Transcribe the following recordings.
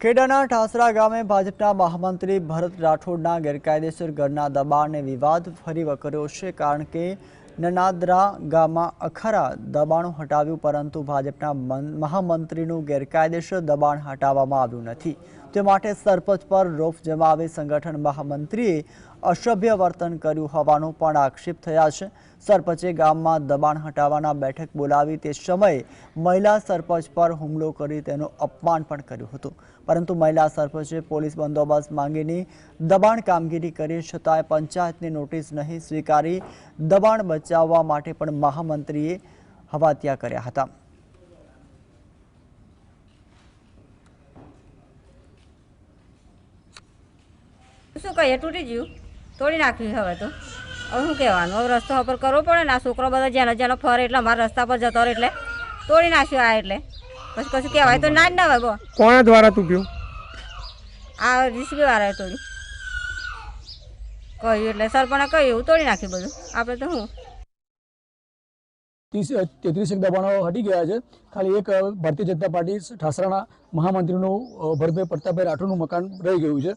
ખેડાના ઠાસરા ગામે ભાજપના મહામંત્રી ભરત રાઠોડના ગેરકાયદેસર ઘરના દબાણને વિવાદ ફરી વકર્યો છે, કારણ કે નનાદરા ગામમાં અખારા દબાણો હટાવ્યું, પરંતુ ભાજપના મહામંત્રીનું ગેરકાયદેસર દબાણ હટાવવામાં આવ્યું નથી। તે માટે સરપંચ પર રોષ જમાવી સંગઠન મહામંત્રીએ અસભ્ય વર્તન કર્યું હોવાનો પણ આક્ષેપ થયા છે। સરપંચે ગામમાં દબાણ હટાવવાના બેઠક બોલાવી તે સમયે મહિલા સરપંચ પર હુમલો કરી તેનું અપમાન પણ કર્યું હતું, પરંતુ મહિલા સરપંચે પોલીસ બંદોબસ્ત માંગીની દબાણ કામગીરી કરી, છતાંય પંચાયતની નોટિસ નહીં સ્વીકારી દબાણ બચાવવા માટે પણ મહામંત્રીએ હવાતિયા કર્યા હતા। શું કહીએ, તૂટી ગયું, તોડી નાખ્યું। હવે તો હવે શું કહેવાનું, હવે રસ્તો પર કરવો પડે ને। આ છોકરો બધા જેનો જેનો ફરે એટલે અમારા રસ્તા પર જતો રહે એટલે તોડી નાખ્યું। આ એટલે પછી કશું કહેવાય તો ના જ ના હોય। કોના દ્વારા તૂટ્યું? આ જીસીબી વાળાએ તોડ્યું, કહ્યું એટલે સરપંચે કહ્યું તોડી નાખ્યું બધું। આપણે તો શું 33 દબાણો હટી ગયા છે। ખાલી એક ભારતીય જનતા પાર્ટી ઠાસરાના મહામંત્રીનું ભરતભાઈ પ્રતાપભાઈ રાઠોડનું મકાન રહી ગયું છે।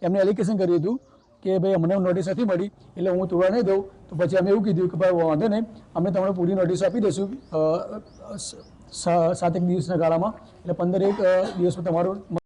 એમને એલિગેશન કર્યું હતું કે ભાઈ અમને નોટિસ નથી મળી એટલે હું તોડવા નહીં દઉં। તો પછી અમે એવું કીધું કે ભાઈ વાંધો નહીં, અમે તમને પૂરી નોટિસ આપી દઈશું 7 દિવસના ગાળામાં, એટલે 15 દિવસમાં તમારું